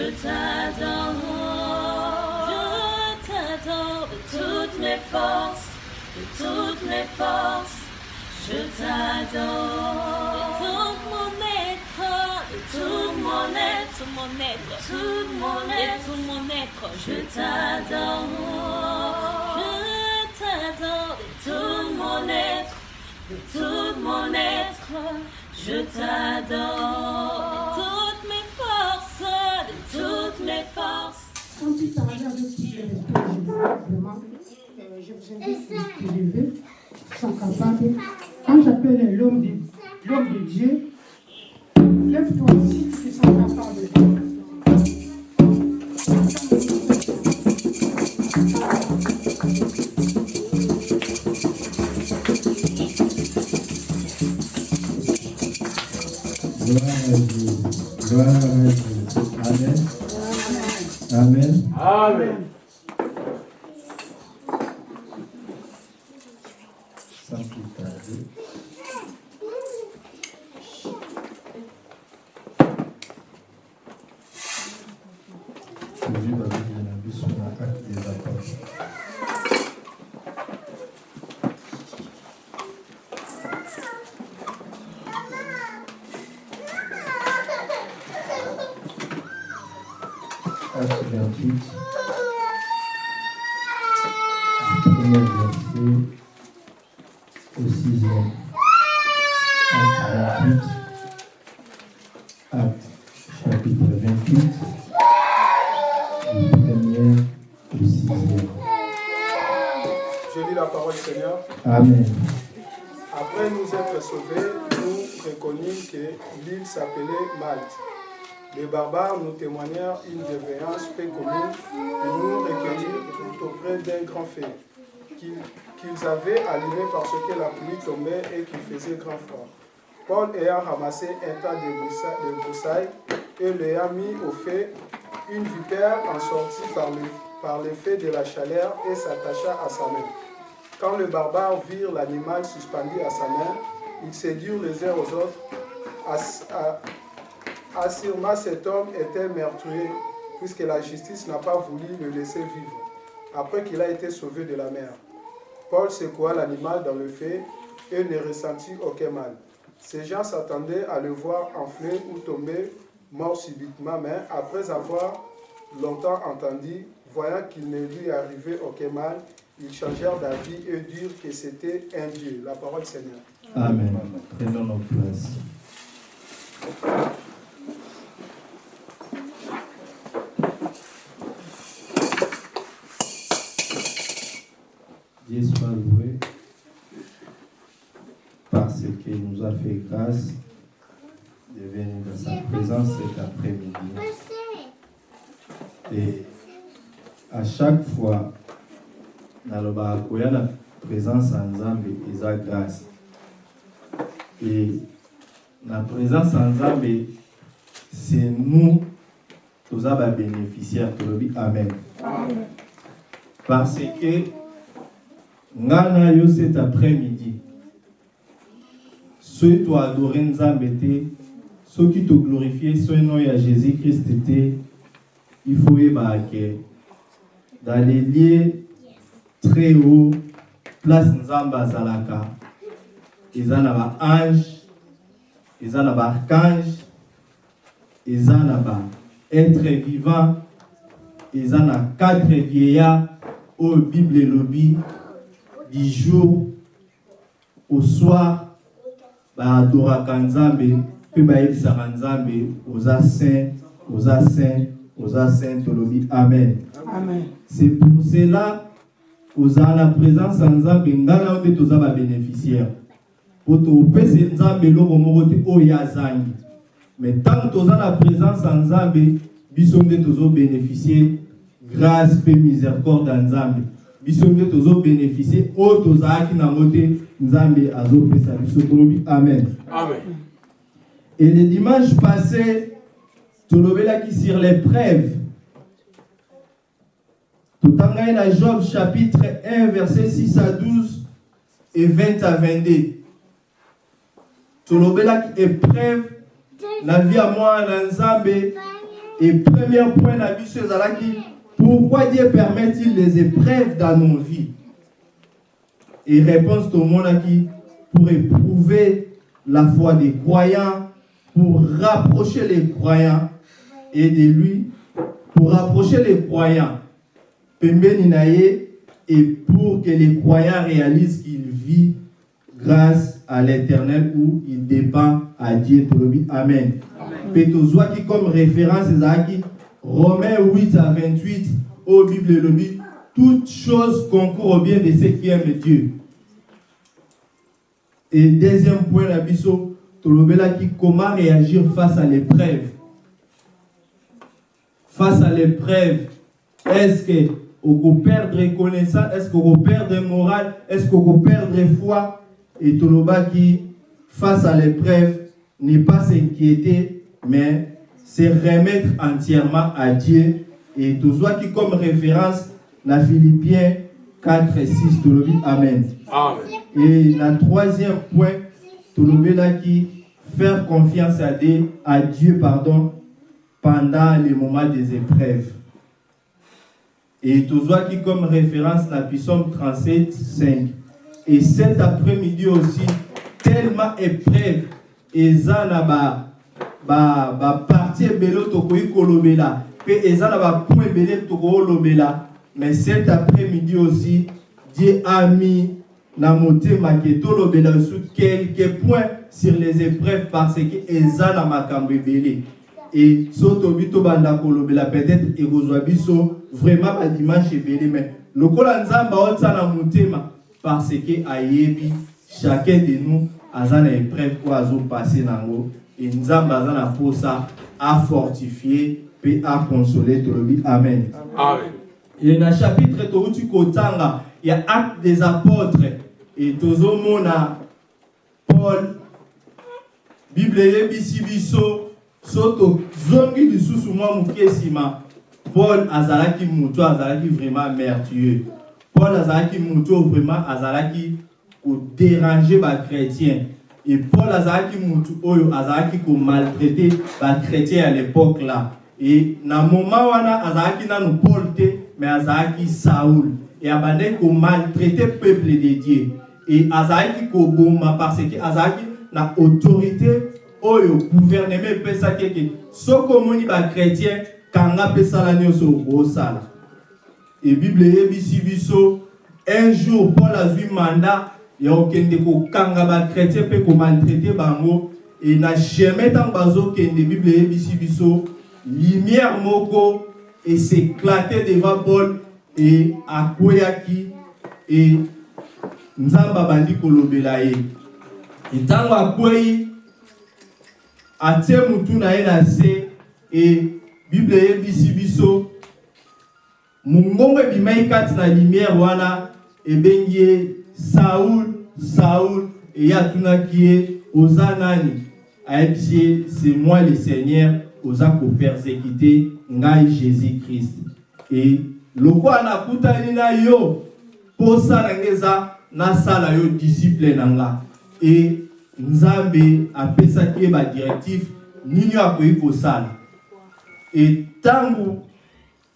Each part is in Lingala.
Je t'adore, de toutes mes forces, de toutes mes forces. Je t'adore, de tout mon être, de tout mon être, tout mon être, tout mon être, tout mon être. Je t'adore, de tout mon être, de tout mon être. Je t'adore, de toutes mes forces, de toutes mes forces. Quand tu parlais avec qui vraiment, je vous invite à se lever, sont capables. Quand j'appelle l'homme de Dieu, lève-toi si tu sens capable. Gloire à Dieu. Amen. Amen. Amen. Sans plus tarder. Toujours avec l'Église sur l'acte des apôtres. Acte 28, du premier verset au 6e. Acte 28, Acte chapitre 28, du premier au 6e. Je lis la parole du Seigneur. Amen. Après nous être sauvés, nous reconnûmes que l'île s'appelait Malte. Les barbares nous témoignèrent une défaillance peu commune et nous recueillirent tout auprès d'un grand fait qu'ils avaient allumé parce que la pluie tombait et qu'il faisait grand froid. Paul ayant ramassé un tas de broussailles et l'ayant mis au feu, une vipère en sortit par l'effet de la chaleur et s'attacha à sa main. Quand les barbares virent l'animal suspendu à sa main, ils se dirent les uns aux autres, assurément cet homme était meurtrier, puisque la justice n'a pas voulu le laisser vivre, après qu'il a été sauvé de la mer. Paul secoua l'animal dans le feu et ne ressentit aucun mal. Ces gens s'attendaient à le voir enfler ou tomber mort subitement, mais après avoir longtemps entendu, voyant qu'il ne lui arrivait aucun mal, ils changèrent d'avis et dirent que c'était un Dieu. La parole du Seigneur. Amen. Prenons nos places. Dieu soit loué parce qu'il nous a fait grâce de venir dans sa présence cet après-midi. Et à chaque fois, dans la présence en Zambie, il a grâce. Et la présence en Zambie, c'est nous qui avons bénéficiaires. Amen. Parce que Ngana yo cet après-midi, ceux qui adorent Nzambete, ceux qui te glorifient, ceux qui à Jésus-Christ, il faut que dans les lieux très hauts, place Nzamba Zalaka, ils en ont ange, ils en ont archange, ils en ont être vivant, ils en ont 4 vieillards au Bible et lobby. Du jour au soir, adora Kanzambe, puis Nzambe, aux saints, Amen. Amen. C'est pour cela que vous avez la présence en Nzambe, ngala ote toza ba bénéficiaire. Pour to pese Nzambe loko moko te oyazangi. Mais tant que vous avez la présence en Nzambe, bisonde tozo bénéficier grâce et miséricorde en Nzambe. Bisonde tozo bénéficier o tozaki na moté Nzambe azo pesa biso tolobi amen. Amen. Et le dimanche passé, tolobela qui sur l'épreuve. Tout en dans Job chapitre 1 verset 6 à 12 et 20 à 22. Tolobela qui épreuve la vie à moi dans Nzambe Et premier point d'habitude, pourquoi Dieu permet-il les épreuves dans nos vies? Et réponse tout le monde qui pour éprouver la foi des croyants, pour rapprocher les croyants et de lui, pour rapprocher les croyants, et pour que les croyants réalisent qu'ils vivent grâce à l'Éternel où ils dépendent à Dieu. Amen. Pétozoa qui comme référence est Romains 8 à 28 au Bible le dit, toutes choses concourent au bien de ceux qui aiment Dieu. Et deuxième point, la biso, comment réagir face à l'épreuve. Face à l'épreuve, est-ce qu'on peut perdre connaissance, est-ce qu'on peut perdre morale, est-ce qu'on peut perdre foi? Et Toloba qui, face à l'épreuve, n'est pas s'inquiéter, mais se remettre entièrement à Dieu. Et tout soit qui comme référence, la Philippiens 4 et 6, Tolobi, Amen. Amen. Et la troisième point, Tolobi là qui faire confiance à Dieu, pendant les moments des épreuves. Et tout soit qui comme référence, la Psaume 37, 5. Et cet après-midi aussi, tellement épreuve, et ça là partie bello tokoyi kolobela, et ça là point belé toko lobela. Mais cet après-midi aussi, Dieu a mis la montée maqueto lobela sur quelques points sur les épreuves parce que ça là makambe belé. Et soto bito banda kolobela peut-être et gozoabiso vraiment ba dimanche belé, mais le kola nzamba otsa na mutema parce que ayebi chacun de nous a une épreuve quoi a passé nango et nzamba a na posa à fortifier et à consoler tout le monde. Amen. Amen. Et dans le chapitre Touti Kotanga, il y a Actes des apôtres et Tozomona Paul Bible yebisi biso soto zongi lisusu mwa mukesima. Paul azalaki muto azalaki vraiment mertueux. Paul azalaki muto vraiment azalaki ko déranger ba chrétien. Et Paul azalaki muto oyo azalaki ko maltraiter ba chrétien à l'époque là. Et na moment wana azalaki nanu Paul te mais azalaki Saoul. Et abandé ko maltraiter peuple de Dieu. Et azalaki ko bomba parce que azalaki na autorité oyo gouvernement pesa keke soko moni ba chrétien kanga pesa la nyoso go sala. Et Bible yebisi biso un jour Paul a eu mandat ya okende ko kanga ba chrétien pe ko maltraiter bango et na chemin tant bazo kende Bible yebisi biso lumière moko et s'éclater devant Paul et akoyaki et nzamba bandi kolobela ye. Et tango akoyi atie mutu na ye na se et Bible yebisi biso mungongo ebimai kati na lumière wana ebengi Saoul et yatunaki ye oza nani ayebisi c'est moi le Seigneur oza ko persécuter ngai Jésus-Christ. Et lokwa na kutani na yo posa ngeza na sala yo disciple nanga et Nzambe apesaki ba directif nini akoyi ko sala. Et tangu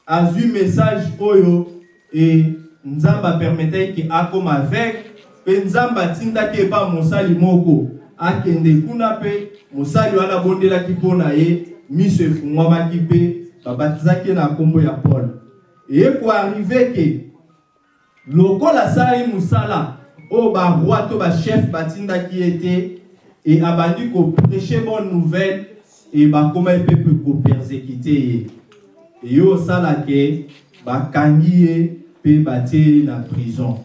azu message oyo et Nzamba permettait que akoma avec pe Nzamba tindaki pa mosali moko akende kuna pe mosali wana bondela kipona ye miso efungwamaki pe babatizaki na kombo ya Paul. Et pour arriver que lokola sali musala o ba roi to ba chef batinda qui était et abandi ko prêcher bonne nouvelle et ba comment peuple ko persécuter et yo sala ke ba kangié pe baté na prison.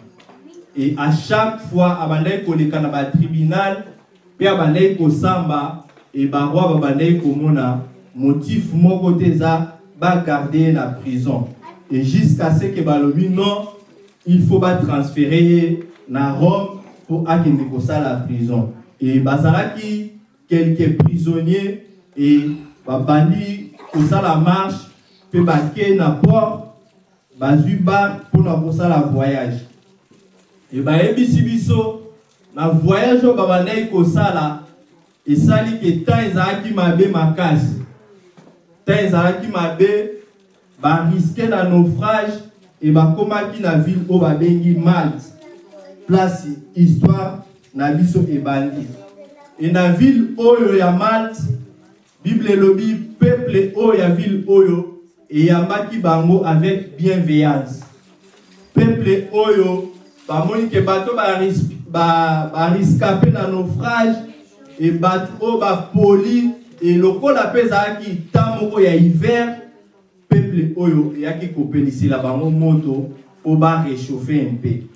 Et à chaque fois abandai ko leka na ba tribunal pe abandai ko samba et ba roi abandai ko mona motif moko teza ba garder la prison et jusqu'à ce que balobi non il faut pas transférer na Rome pour akende ko ça la prison. Et bazalaki quelques prisonniers et babandi ko ça la marche pe baké na port bazui bar pour na ko ça la voyage. Et ba ebisi biso na voyage o babandai ko ça la et sali que temps ezaki mabe makasi Tenzalaki mabe, ba risqué na naufrage et ba komaki na ville o ba bengi Malte. Place histoire na biso ebandi. Et na ville oyo ya Malte, Bible lobi peuple oyo ya ville oyo et yambaki bango avec bienveillance. Peuple oyo ba moni ke bato ba risqué na naufrage et bato ba poli et lokola pezaki tamoko ya hiver. Peuple oyo yaki kopelisi la bango moto po ba réchauffer un peu.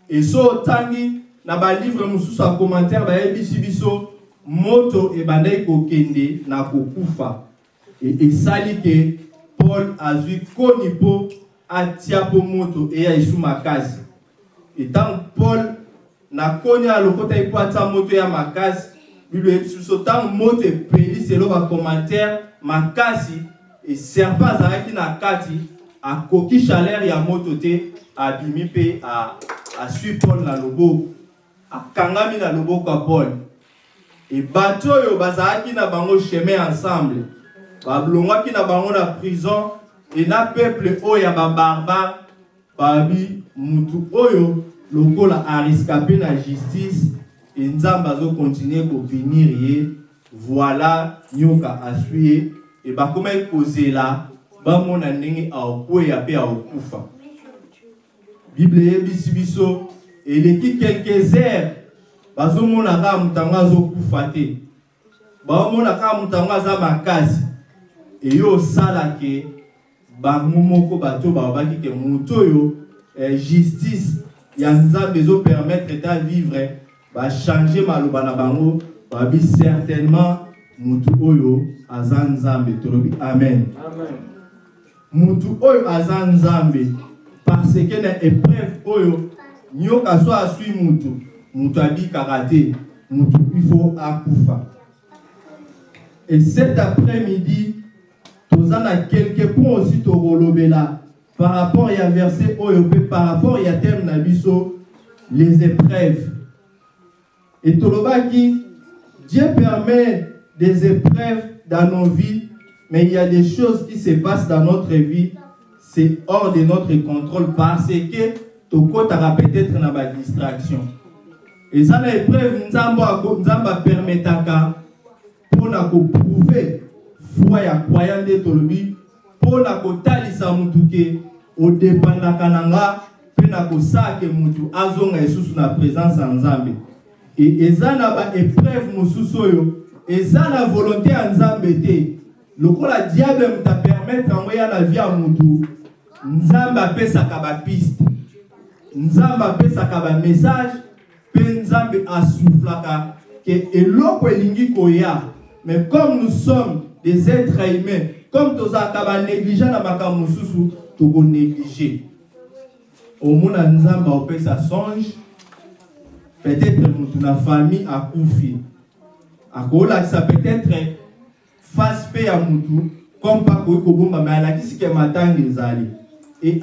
Et so tangi na ba livre mususu a commentaire ba yebisi biso moto e bandai kokende na kokufa. Et sali ke Paul azui koni po atia po moto e ya isu makasi. Et tant Paul na koni a lokota ipo atia moto ya makasi, Bible biso tant moto e pelisi lo ba commentaire makasi. Et serpent azalaki na kati a koki chaleur ya moto te abimi pe a sui Paul na loboko a kangami na loboko a Paul. Et bato yo bazalaki na bango chemin ensemble bablongwaki na bango na prison et na peuple oyo ya ba barbare babi mutu oyo lokola a risqué na justice et nzamba zo continuer ko punir ye. Voilà nyoka a suye. Et bah comment il posait là, bah mon année à opoué à paix à okufa. Bible ebisibiso et les quelques heures, bah zo mon aka mutanga zo kufate, bah mon aka mutanga za makasi et yo salake bah mumoko bato bah baki ke mutoyo justice yanza bezo permettre de vivre bah changer maloba na bango bah bi certainement mutu oyo azanzambe tolobi amen. Amen. Mutu oyo azanzambe parce que na épreuve oyo nyoka so asui mutu abi karate mutu il faut akufa. Et cet après-midi tozana quelques points aussi togolobela par rapport à verset oyo pe par rapport à thème na biso les épreuves. Et tolobaki Dieu permet des épreuves dans nos vies, mais il y a des choses qui se passent dans notre vie, c'est hors de notre contrôle parce que tout côté peut-être dans ma distraction. Et ça, l'épreuve, Nzamba permetaka pour nous prouver foi ya croyant de tolobi pour nous talisa mutuke au dépend na kananga pe na ko sake mutu azonga esusu na présence en Nzambe. Et ezana ba épreuve mususu yo et ça la volonté en Nzambe te lokola diable mta permettre envoyer la vie à mutu Nzamba pesa kaba piste Nzamba pesa kaba message pe Nzambe asuflaka que eloko elingi koya mais comme nous sommes des êtres humains comme toza kaba négliger na makambo mususu to ko négliger au mona Nzamba opesa songe peut-être mutu na famille a koufi. Akola ça peut-être face paix à mutu comme pas kobomba mais la qui que matin les ali et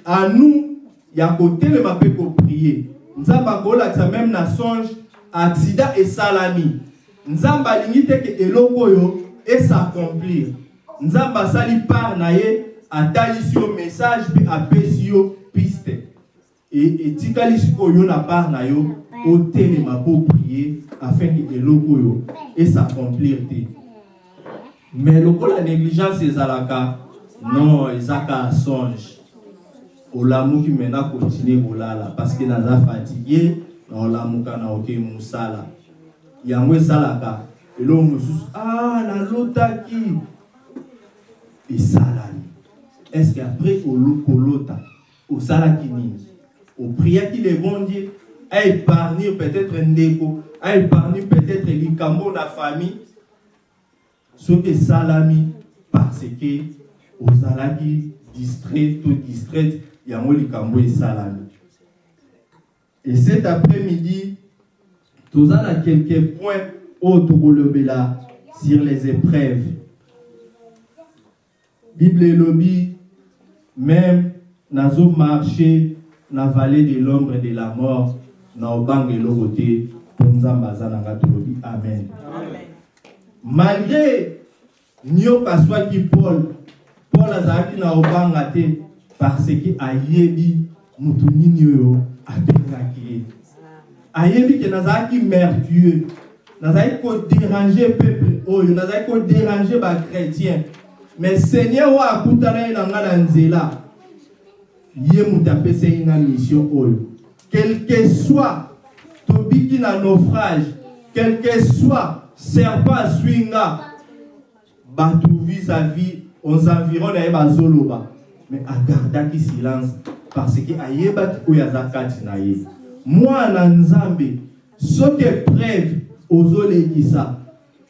à nous il y a côté le mapé pour prier nzamba kola ça même na songe accident et salami nzamba limite que eloko yo et s'accomplir nzamba sali par naye atali sur message puis apesio piste et tikali siko yo na par na yo au téléma pour prier afin que eloko yo et s'accomplir. Mais la négligence est alaka non ezaka songe au lamu qui maintenant continue bolala parce que naza fatigué na lamu kana oke musala yango salaka elo mususu na lotaki et salami est-ce qu'après kolota au salaki nini au prier qui les bon Dieu à épargner peut-être ndeko à épargner peut-être likambo na famille ce que salami parce que aux alaki distrait tout distrait yango likambo et salami. Et cet après-midi nous avons quelques points autocolobela sur les épreuves. Bible lobby même nazo marché na vallée de l'ombre de la mort na obange lokote pour nzamba za na ngatu lobby amen. Malgré nyoka soit Paul azalaki na obanga te parce que ayebi mutu nini oyo abengaki ye. Ayebi ke nazalaki mertueux, nazalaki kodéranger peuple oyo, nazalaki kodéranger ba chrétien. Mais Seigneur wa akutana ye na nga na nzela, ye mutu apesa ye na mission oyo. Quel que soit tobiki na naufrage, quel que soit serpent swinga, batu vis-à-vis aux environs na ye bazoloba, mais agardaki silence parce que ayebaki oyo azakati na ye. Moi na nzambe soki épreuve ozolekisa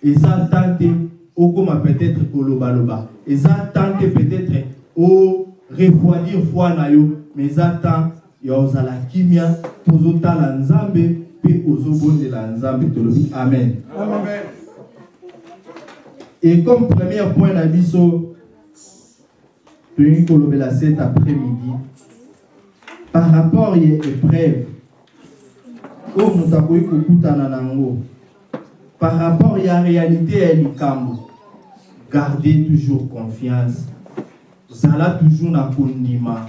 eza tante okoma peut-être kolobaloba, eza tante peut-être o refroidir foi na yo, mais eza tant ya ozala kimia ozotala nzambe pe ozobondela nzambe tolobi amen. Amen. Et comme premier point na biso toyingi kolobela cet après-midi par rapport à l'épreuve oyo moto akoki kokutana nango, par rapport à la réalité ya likambo, gardez toujours confiance, zala toujours na kondima,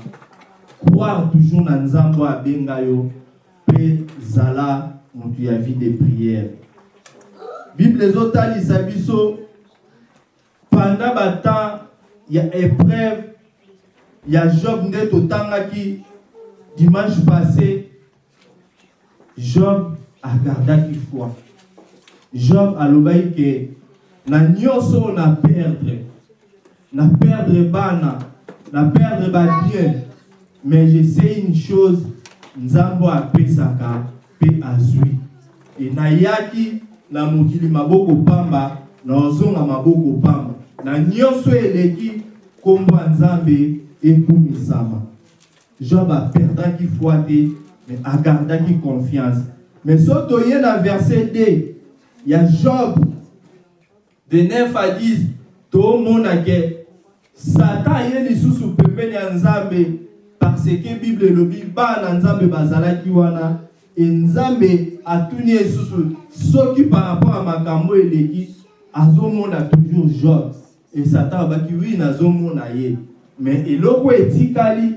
croire toujours na nzambo abenga yo, pe zala moto ya vie de prière. Bible ezotalisa biso pendant batemps ya épreuve ya Job nde totangaki dimanche passé. Job a gardé foi. Job a l'obéi que na nyonso na perdre bana, na perdre ba bien, mais je sais une chose, nzambo a pesaka pe azui. Et na yaki na mokili maboko pamba, na ozonga maboko pamba. Na nyonso eleki kombo nzambe ekumisama. Job a perdu foi te, mais a gardé confiance. Mais surtout, il y a un verset 2, il y a Job de 9 à 10, tout le monde a dit, Satan est sous pembeni ya nzambe, parce que la Bible le dit, ba na nzambe bazalaki wana, et nzambe a tuni sous ce qui par rapport à makambo eleki, azomona toujours Job. Et Satan a dit, oui, nazomona ye. Mais eloko etikali,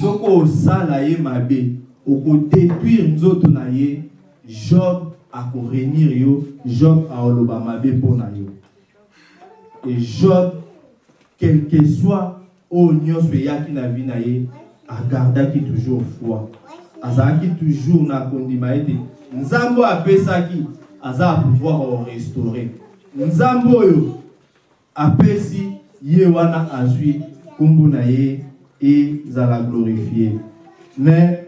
soko osala ye mabe, oko détruire nzoto na ye, Job a korenir yo, Job a oloba mabe pona yo. Et Job, quel que soit au nyonso yaki na vie na ye, a gardaki toujours foi. Azaki toujours na kondima ete, nzambo apesaki, aza pouvoir restaurer. Nzambo yo apesi ye wana azui kombo na ye et zala glorifier. Mais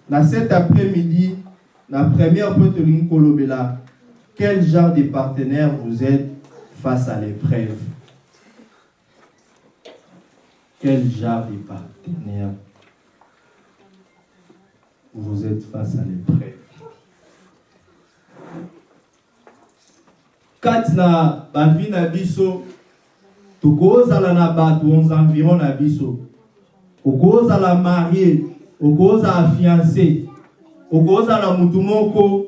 dans cet après-midi, la première point de l'Inkolobela, quel genre de partenaire vous êtes face à l'épreuve? Quel genre de partenaire vous êtes face à l'épreuve? Quand na bavi na biso, tokozala na bato aux environs na biso, okozala marié, okozala fiancé, okozala mutu moko,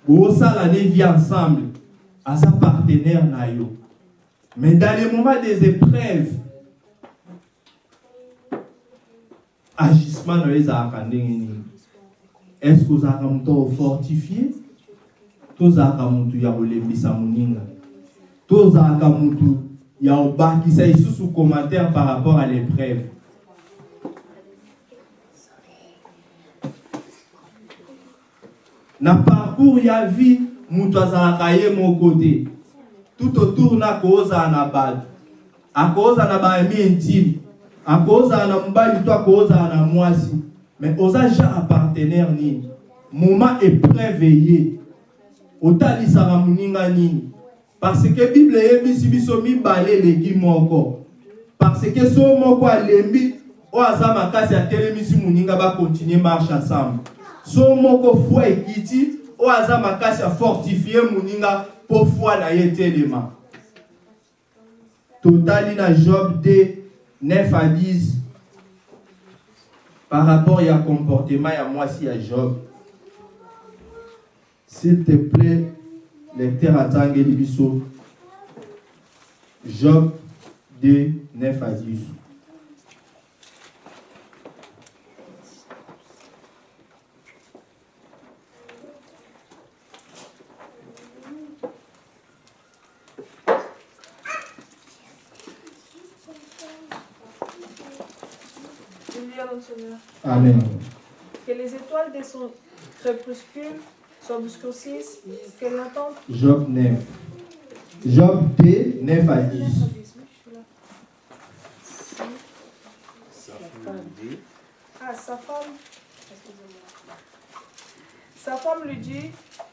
bosala ne vie ensemble, à sa partenaire na yo. Mais dans les moments des épreuves, agissement na ezaka ndenge nini? Est-ce que vous avez mutu fortifié? Tozaka mutu ya kolembisa muninga. Tozaka mutu ya obakisa isusu commentaire par rapport à l'épreuve. Na parcours ya vie, mutu azalaka ye mon côté. Tout autour na koza na bad. A koza na ba ami intime. A koza na mbali to koza na mwasi. Mais oza ja partenaire nini? Moment épreuve ye. Otalisaka muninga nini? Parce que la Bible est biso mibale leki moko. Parce que so moko alembi o azama kasi a telemisi muninga ba continuer marche ensemble. So moko foi ekiti o azama kasi a fortifier muninga po foi na ye telema. Totali na Job 2 9 à 10 par rapport à comportement ya moi si à Job. S'il te plaît, lecteur Atangeli biso Job 2, 9 à 10. Amen. Que les étoiles de son crépuscule s'obscurcissent, que l'entente. Job 9. Job 2, 9 à 10. Sa femme lui dit,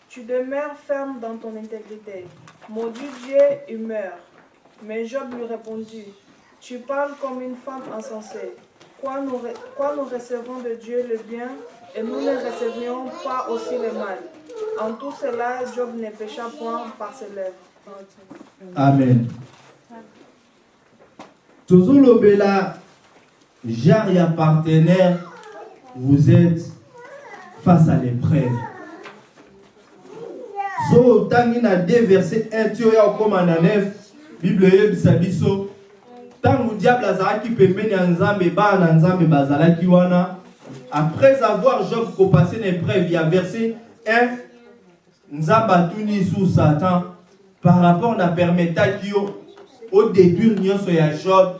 tu demeures ferme dans ton intégrité. Maudit Dieu, il meurt. Mais Job lui répondit, tu parles comme une femme insensée. Quoi nous recevons de Dieu le bien et nous ne recevrions pas aussi le mal. En tout cela, Job ne pécha point par ses lèvres. Amen. Toujours le bela, genre ya partenaire, vous êtes face à l'épreuve. So tangi na 2 versets 1 tio ya okoma na 9, Bible yebisa biso. Tangu diable azalaki pembeni ya Nzambe bana Nzambe bazalaki wana. Après avoir Job passé une épreuve, il y a verset 1, Nzambe atuni sous Satan par rapport na permettra kio au détruire nyonso ya Job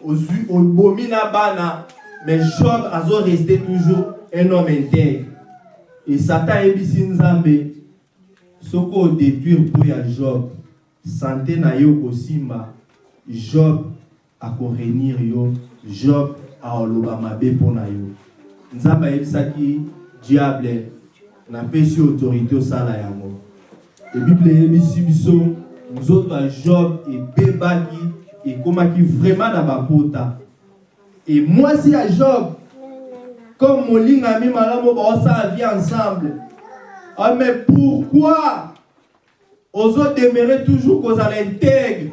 au bomina bana, mais Job azo resté toujours un homme intègre. Et Satan ebisi Nzambe soko au détruire pour ya Job santé na yo kosimba Job a korenir yo, Job a oloba mabe pona yo. Nzamba yebisaki diable na pesi autorité osala yango. Et Bible yebisi biso nzoto a Job et bebaki et komaki vraiment na bapota. Et moi si à Job comme molinga mi malamo ba osala vie ensemble. Ah mais pourquoi ozo demeurer toujours kozala intègre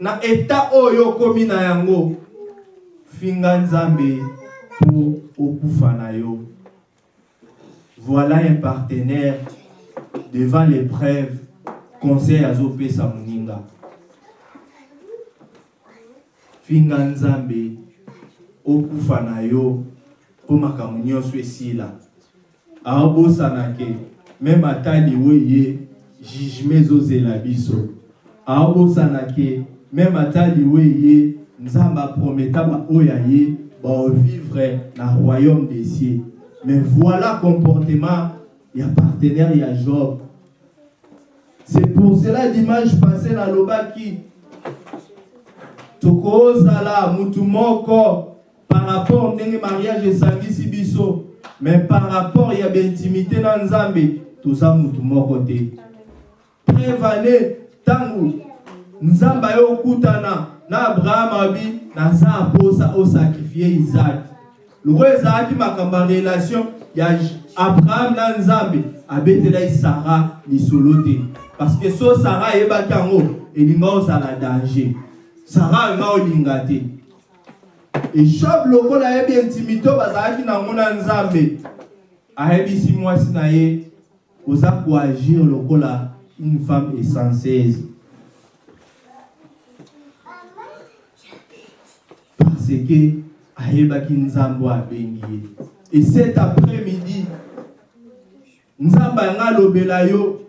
na état oyo komi na yango finga Nzambe pour okufa na yo. Voilà un partenaire devant l'épreuve conseil azope sa muninga finga Nzambe okufa na yo po makambo nyonso esila aobosanake même atali weye jugement zozela biso aobosanake même atali weye Nzamba prometa ba oyaye ba vivre na royaume des cieux. Mais voilà comportement ya partenaire ya Job. C'est pour cela dimanche passé na lobaki tokozala mutu moko par rapport ndenge mariage esangisi biso, mais par rapport ya intimité na Nzambe toza mutu moko te. Prévane tangu Nzamba yo kutana na Abraham abi na za aposa o sacrifier Isaac. Loko ezalaki makamba relation ya Abraham na Nzambe abetela Sarah lisolo te. Parce que so Sarah yebaki yango elinga ozala danger. Sarah nga olinga te. Et Job lokola yebi intimité bazalaki na ngona Nzambe ayebisi mwasi na ye oza ko agir lokola une femme essentieuse. Parce que ayebaki Nzambe abengi. Et cet après-midi Nzamba nga lobela yo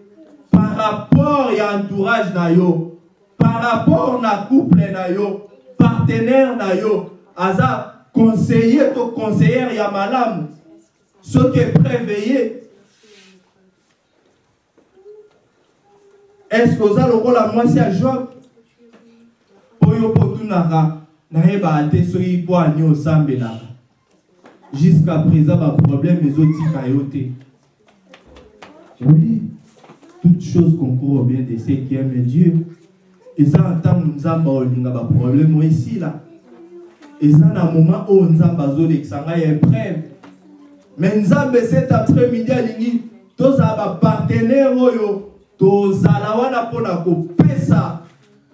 par rapport à entourage na yo, par rapport na couple na yo, partenaire na yo, aza conseiller to conseillère ya malamu, ce qui est préveillé. Est-ce que oza lokola mwasi ya Job? Poyo potunaka na yeba ate soki po ani osambelaka. Jusqu'à présent ba problème ezotika yo te. Oui, toute chose concourt au bien de ceux qui aiment Dieu. Et ça entend Nzamba olinga ba problème ici là. Et ça na moment où Nzamba zo l'exanga ya épreuve. Mais Nzambe cet après-midi alingi toza ba partenaire oyo tozala wana pona ko pesa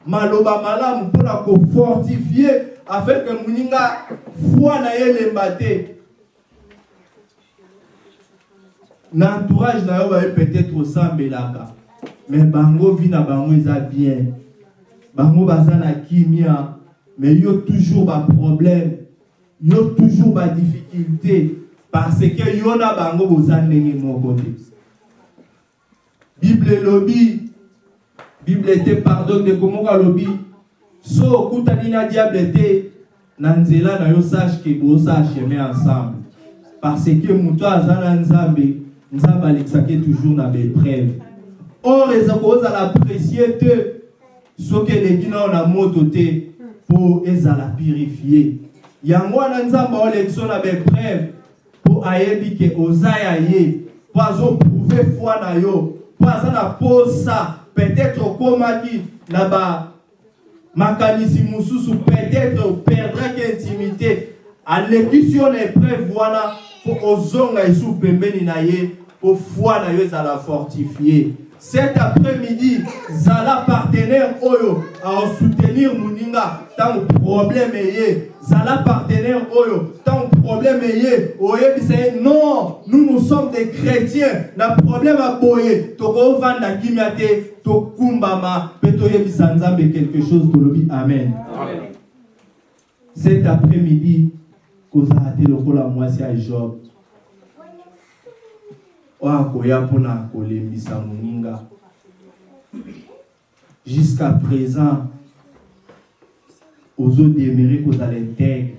maloba malamu pona ko fortifier afin que muninga foi na yelemba te. L'entourage na yo va peut-être au sambelaka, mais bango vi na bango eza bien. bango bazana kimia, mais yo toujours ba problème, yo toujours ba difficulté, parce que yo na bango bozandenge moko te. Bible lobby, Bible était pardon de comment lobby, so kutani na diable te, nanzela na yo sache que bosa chemin ensemble, parce que muto azana nzambe, nzambe alexake toujours na l'épreuve. Or les causes à l'apprécier te, ce que les guinées ont la moto te, pour ezala purifier. Yango na nzambe o lection na l'épreuve, pour ayebi ke ozaya ye, pour azo prouver foi na yo, pour azana posa, peut-être komaki na ba makanisi mususu, peut-être perdra qu'intimité, à l'équision l'épreuve wana, pour ozonga isu pembeni na ye, pour foi na yo ezala fortifier. Cet après-midi, Zala partenaire Oyo à soutenir Mouninga tant problème est. Zala partenaire Oyo tant problème est. Oye c'est non, nous sommes des chrétiens. Le problème à boyer, toko vanda kimiate, to kumbama, petoye bisanzambe quelque chose de l'obi. Amen. Amen. Cet après-midi, cause a été le rôle à moi c'est à Job. Jusqu'à présent, aux autres demeurés qu'on a l'intègre,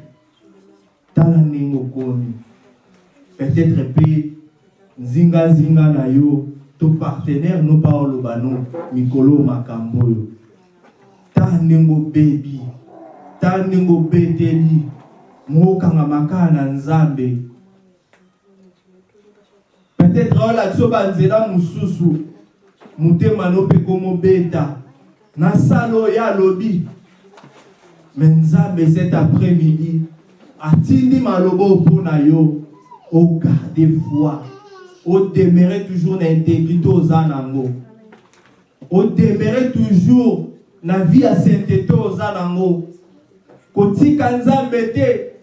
peut-être que zinga na yo, ton partenaire no pa olobano, mikolo makamboyo. Tanengo baby, tanengo beteli, mokanga makana nzambe. Peut-être que la tsobanzela mususu mutema no pe komo beta na salo ya lobi. Mais nzambe cet après-midi atindi malobo pona yo au garder foi, au demeurer toujours l'intégrité aux anango, au demeurer toujours na vie à sainteté aux anango. Kotika nzambe te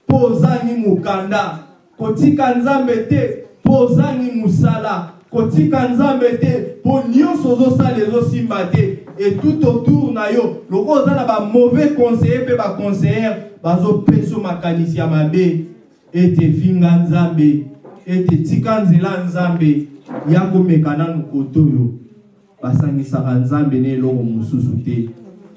pozani mukanda, kotika nzambe te pozani musala, kotika nzambe te po nyonso zosala ezosimba te, et tout autour na yo loko ozala ba mauvais conseiller pe ba conseillère bazo peso makanisi ya mabe, ete finga nzambe, ete tika nzela nzambe ya komekana nukoto yo basangisaka nzambe ne eloko mosusu te.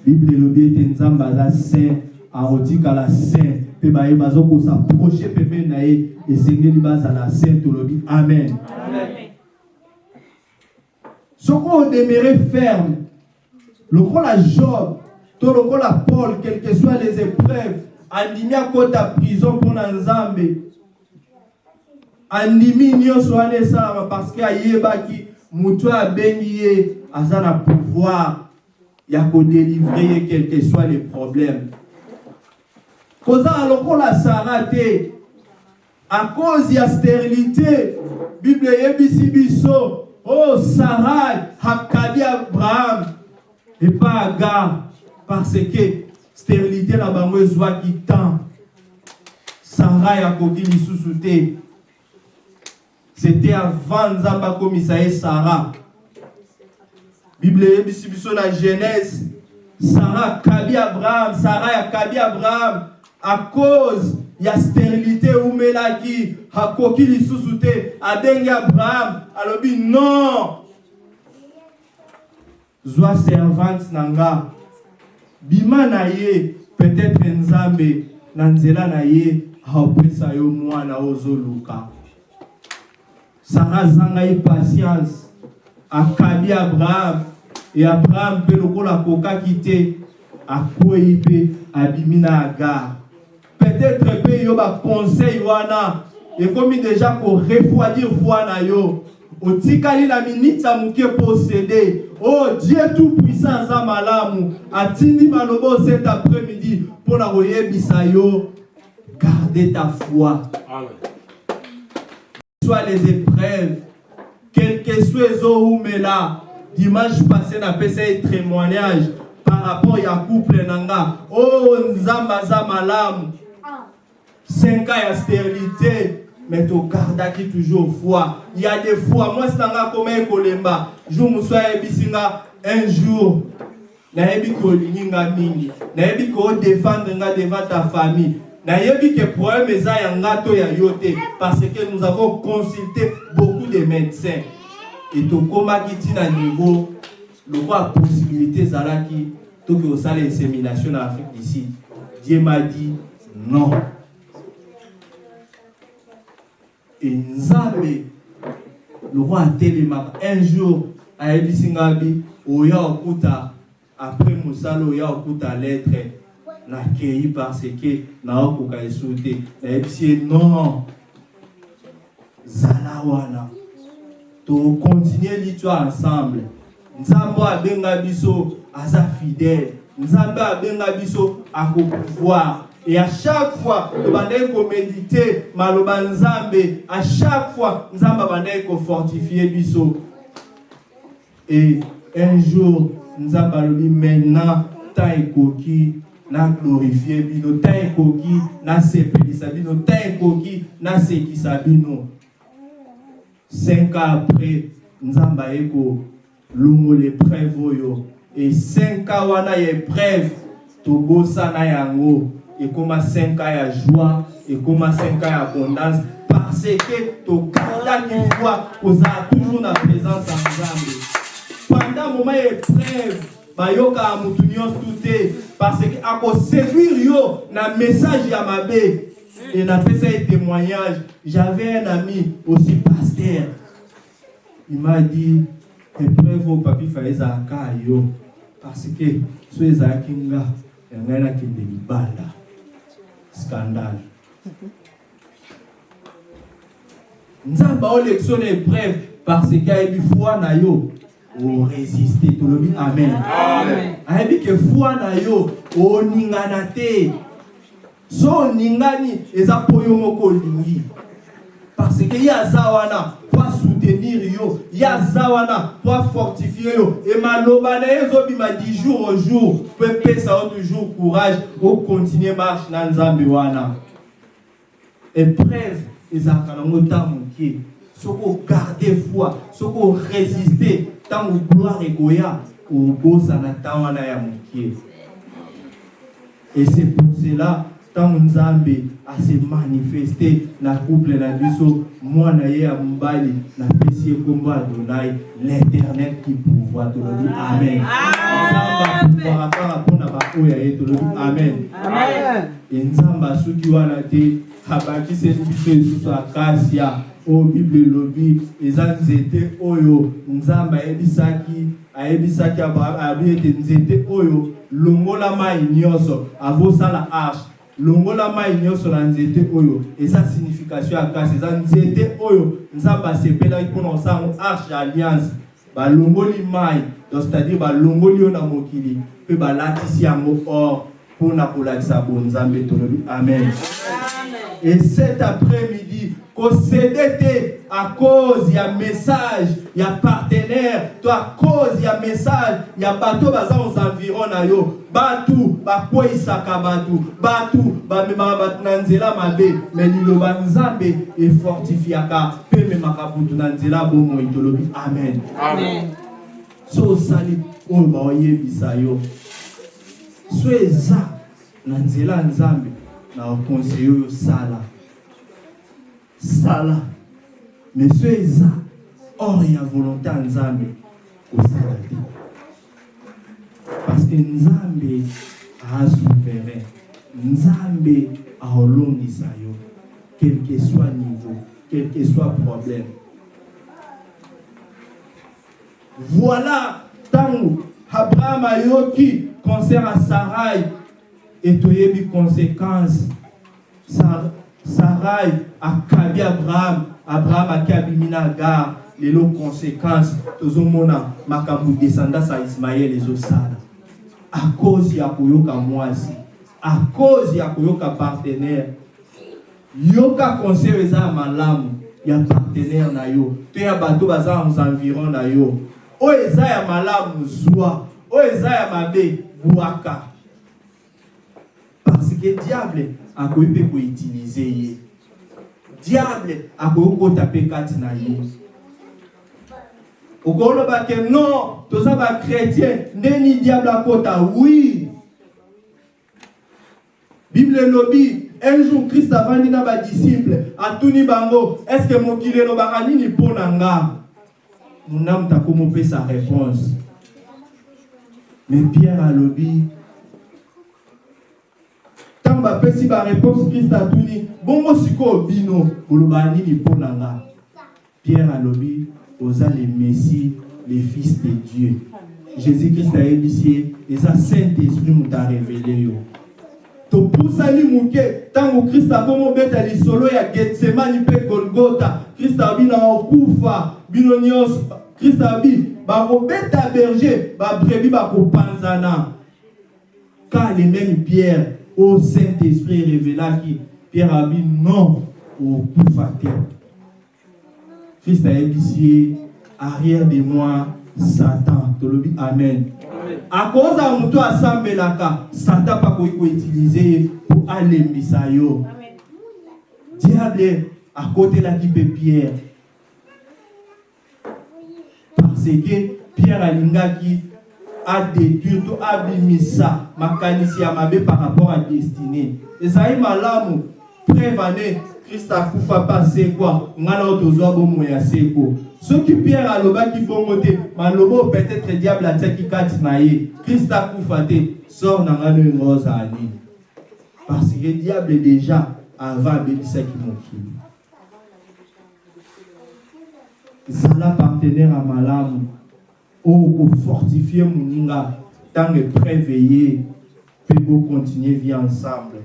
Bible elobi ete nzambe aza saint, akotikala saint pe baye bazokosaproche pepe na ye esengeli bazala saint tolobi. Amen. Amen. Ce qu'on demeurait ferme, le rôle à Job, tout le rôle à Paul, quelles que soient les épreuves, andimi à côté à prison pour Nzambe, andimi nyonso ane salama parce que ayebaki mutu abengiye azana pouvoir ya ko délivrer quels que soient les problèmes. Koza lokola sarate à cause de la stérilité, Bible yebisi biso. Oh, Sarah, Hakabi Abraham, et pas Agar, parce que stérilité la bango soit qui tend. Sarah Yakobi li sous-souté. C'était avant Nzamba komisaye Sarah. Bible yebisi biso na Genèse. Sarah Kabi Abraham, Sarah Yakabi Abraham, à cause il y a stérilité ou melaki hakoki li sous-souté adengi Abraham alobi non zwa servante nanga bima na ye peut-être nzambe na nzela na ye haopesa yo mwana ozoluka. Sarah zanga y patience akabi Abraham et Abraham pe lokola koka kite akwei pe abimina Agar. Peut-être que yo ba conseil wana et comme déjà ko refroidir foi na yo otikali la minute sa muke posséder. Oh Dieu tout puissant za malamu atindi malobo cet après-midi pour la royebisa yo garder ta foi. Amen. Soit les épreuves quel que soit les ou mais là dimanche passé na passé témoignage par rapport à couple nanga. Oh nzamba za malamu 5 ans de stérilité, mais tu gardes toujours foi. Il y a des fois, moi, c'est un comme un colemba. Je me suis un jour, nayebi ko linga mingi, nayebi ko défendre nga devant ta famille. Nayebi que problème eza ya ngato ya yote parce que nous avons consulté beaucoup de médecins et to koma kiti na niveau le roi possibilité zalaki to que osala insémination en Afrique d'ici. Dieu m'a dit non. Et Nzambe le roi a téléma un jour a ebisingabi oya okuta après musalo oya okuta lettre nakei parce que naokoka esute naebisi non zalawana to continuer l'histoire ensemble. Nzambe abenga biso aza fidèle, Nzambe abenga biso ako pouvoir. Et à chaque fois, nous allons méditer maloba Nzambe. À chaque fois, Nzambe va fortifier biso. Et un jour, Nzambe va dire maintenant, tant ekoki na glorifier bino, tant ekoki na sepelisa bino, tant ekoki na sekisa bino. 5 ans après, Nzambe eko lungo l'épreuve yo. Et 5 ans wana épreuve, tobosa na yango. Et comme 5 ans à joie, et comme 5 ans à abondance, parce que tu gardes une fois que tu as toujours la présence ensemble. Pendant le moment épreuve, bayoka amutunion tout parce que à cause séduire yo na message ya mabe et na fait ça témoignage. J'avais un ami aussi pasteur. Il m'a dit épreuve au papi fallait zaka yo parce que ceux zakinga ngana kindeli bala. Scandale. Nous avons l'élection épreuve parce qu'il y a eu foi na yo o résister tout le monde. Amen. Amen. Il y a eu foi na yo o ningana te. So ningani eza poyo moko lingi. Parce qu'il y a zawana pour soutenir yo, il y a zawana pour fortifier yo. Et maloba na yezo bima 10 jours au jour, peut ça toujours courage au continuer marche na Nzambe wana. Épreuve ezaka na ngota mokie. Soko garder foi, soko résister tant ou gloire ekoya au bosa na tawana ya mokie. Et c'est pour cela tant Nzambe a se manifesté na couple na biso mwana ye ya mbali na pesi kombo Adonai l'Éternel qui pouvoir to le amen. Nzamba pouvoir akara pona ba oya ye to le amen. Amen. Nzamba suki wana te habaki se biso esusu akasia o Bible lobi ezanzete oyo Nzamba ayebisaki Abraham abiyete nzete oyo longola mai nyonso avosala arche longola mai nyonso na nzete oyo eza signification ya kasi eza nzete oyo Nzamba sepelaki mpona kosango arche alliance balongoli mai donc c'est-à-dire balongoli yo na mokili mpe balatisi yango or mpona kolakisa bonzambe tolobi amen. Et cet après-midi, concédez à cause il y a message, il y a partenaire, toi à cause il y a message, il y a bateau bazan aux environs na yo, batou, bakwe isaka batou, batou, ba mema batnanzela mabe, mais lilo banzambe et fortifiaka, pe mema kabutu nanzela bomo itolobi amen. Amen. So sali o ba oyebisa yo. So eza nanzela nzambe. Na conseiller yo sala mais ce eza or ya volonté Nzambe au sala te parce que Nzambe a souverain Nzambe a olongisa yo quel que soit niveau quel que soit problème. Voilà tant Abraham a yoki concert à Sarai et tu as eu conséquences. Sarai a kabi Abraham a kabi Minagar, les lots conséquences. Tous les mona makabu descendance à Ismaël les osala. À cause ya koyoka moisi, à cause ya koyoka partenaire. Yoka conseil eza malamu ya partenaire na yo. Tu ya bateau baza aux environs na yo. O eza ya malamu zwa, o eza ya mabe buaka. Parce que diable a pu utiliser. Diable a pu taper 4 na ye. okoloba que non, tous ça va chrétien, ndeni diable à kota, oui. Bible lobby, un jour Christ avant dit na ba disciple, à tout ni bango, est-ce que mon kile lo bakani ni ponanga? Mon âme t'a commencé sa réponse. Mais Pierre a lobby. Tant ba pesi ba réponse Christ a tout ni, bongo siko bino, bolobani ni ponanga. Pierre a lobby, osa les Messie, les fils de Dieu. Jésus-Christ a édité, et ça Saint-Esprit nous t'a révélé. To pusali muke, tant que Christ a comme bête à l'isolo, ya Gethsemane pe Golgotha, Christ a bina okufa, binonios, Christ a dit, ba bête berger, ba brebis ba kopanzana. Car les mêmes Pierre, au Saint-Esprit révéla qui, Pierre a dit non, au kufa terre. Christ a édité, arrière de moi, Satan. Tu le dis, Amen. À cause de mon toit Sambelaka, Satan pas quoi utiliser pour aller misayo. Diable à côté la qui Pierre. Parce que Pierre Alingaki a détruit tout abimisa makanisi ya mabe par rapport à destinée. Et ça est malamu prévané Christ a kufa passer quoi ngana otozo bomo ya seko. Ce qui Pierre a loba qui bongote, malobo peut-être diable a teki kati naye. Christ a kufate sort na ngano ngoza ani. Parce que diable est déjà avant bebisa qui moki. Zala partenaire à malamu au fortifier muninga tant que préveiller peut continuer vivre ensemble.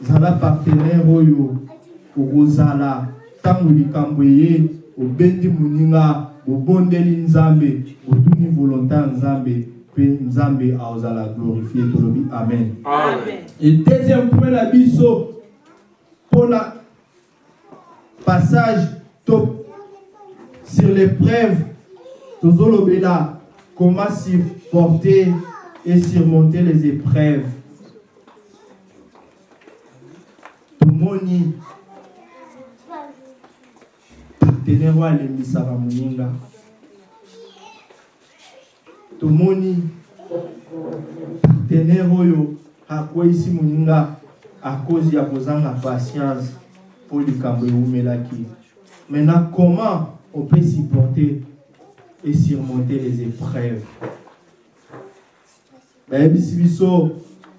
Zala partenaire oyo au zala tant que likamboye au bendi muninga au bondeli nzambe au tuni volontaire nzambe pe nzambe a ozala glorifier tolobi amen. Amen. Et deuxième point la biso pour la passage top sur l'épreuve tozolobela comment supporter et surmonter les épreuves. Tomoni partenaire wa lemisa ba muninga. Tomoni partenaire oyo akwisi muninga à cause ya kozanga patience pour likambo eumelaki. Maintenant comment on peut supporter et surmonter les épreuves?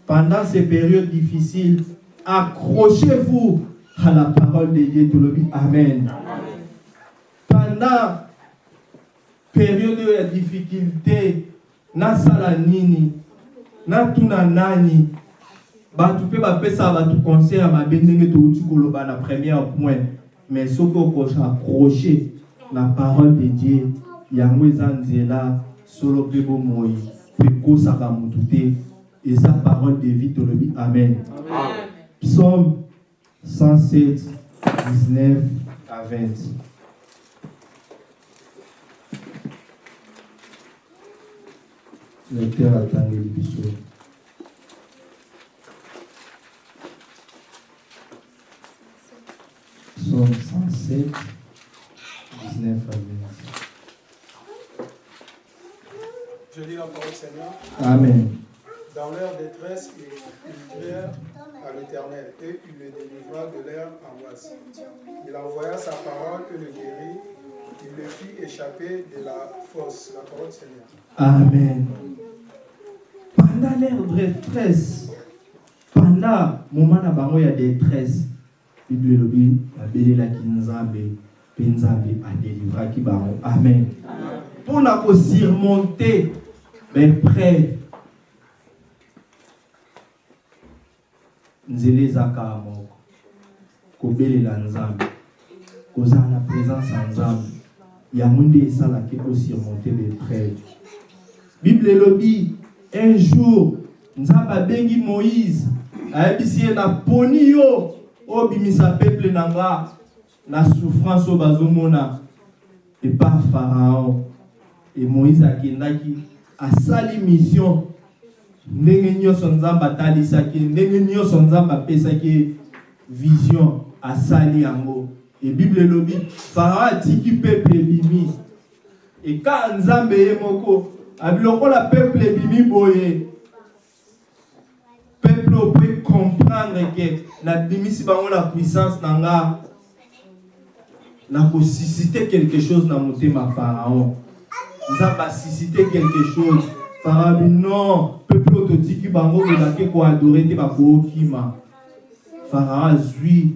Pendant ces périodes difficiles, accrochez-vous à la parole de Dieu. Amen. Pendant période de difficulté, na sala nini, na tuna nani, batu pe ba pesa batu conseil ma bendenge to uti koloba na première point, mais soko ko accrocher la parole de Dieu, yango ezanzela solo pe bo moyi, pe ko saka mutute, et sa parole de vie to lebi amen. Amen. Psaume 107 19 à 20. Lecteur attend le bisou. Psaume 107, 19 à 20. Je lis la parole Seigneur. Amen. Dans leur détresse, ils crièrent à l'Éternel et il le délivra de leur angoisse. Il envoya sa parole et le guérit. Il le fit échapper de la fosse. La parole Seigneur. Amen. Pendant leur détresse, pendant le moment où il y a détresse, Bible lobi abelela kinzambe penzambe a délivré qui baron. Amen. Pour la surmonter ben près nzele zaka moko kobelela nzambe kozala na présence en nzambe ya munde esala ke ko surmonter les près. Bible lobi un jour nzamba bengi Moïse ayebisi na poni yo obimisa peuple nanga na souffrance au bazomona et par Pharaon et Moïse akendaki asali mission ndenge nyonso nzamba talisaki ndenge nyonso nzamba pesaki vision asali yango et Bible lobi Pharaon atiki peuple bimi Et quand Nzambe yemoko, abiloko la peuple bimi boye. Peuple peut comprendre que na bimisi bango la puissance nanga. Na ko susciter quelque chose na motema Pharaon. Nzambe a suscité quelque chose. Pharaon non, peuple autotiki bango belake ko adorer te bako kima. Pharaon zui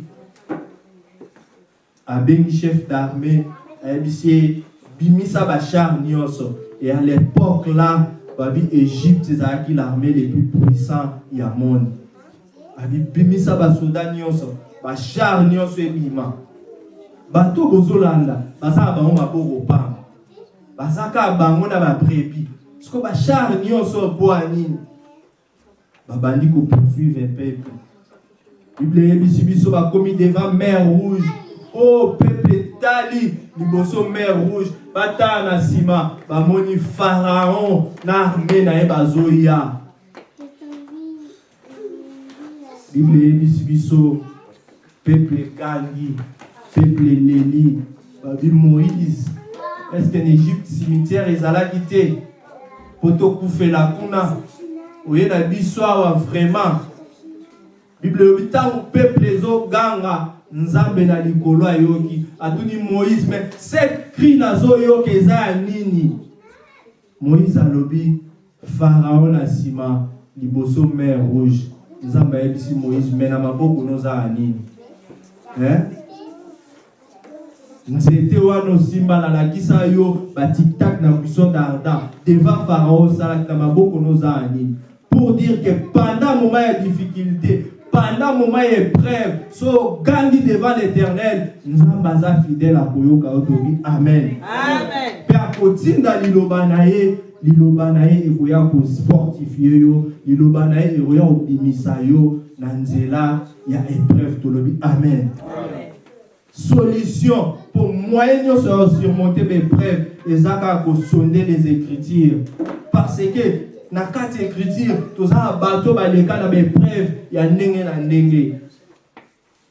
abengi chef d'armée, abisi bimisa bachar nyonso. Et à l'époque là, babi Égypte c'est l'armée les plus puissants du monde. Abi bimisa basoda nyonso, bachar nyonso ebima. Bato bozolanda, bazaka bango maboko pamba. Bazaka bango na ba prébi. Ce que bachar nyonso boani. Babandi ko poursuivre un peuple. Bible biso ba commis devant mer rouge. Oh peuple tali liboso mer rouge. Bata na sima bamoni Pharaon na armée na e bazoya. Bible biso peuple gangi. Peuple Léli, Babi Moïse, est-ce qu'en Égypte, cimetière, ils allaient quitter Poto Koufé la Kuna, où il y a des histoires vraiment. Bible, au peuple, les autres ganga, Nzambe na likolo ayoki, atuni Moïse, mais cette cri nazo yoki eza nini. Moïse a lobby, Pharaon na sima, liboso mer rouge. Nzambe a dit Moïse, mais na maboko noza nini. Hein? Nzete wano simba na lakisa yo batik-tak na buisson d'Arda devant Pharaon salak na maboko noza anini. Pour dire que pendant moment de difficulté, pendant moment d'épreuve, so gandi devant l'Éternel, Nzambaza fidèle à koyoka otobi. Amen. Amen. Père kotinda lilobanaye ekoya ko fortifier yo, lilobanaye ekoya obimisa yo na nzela ya épreuve tolobi. Amen. Solution pour moyen de surmonter mes épreuves et ça sonder les écritures parce que dans quatre écritures tous un bateau ba les cas dans mes épreuves ya ndenge na ndenge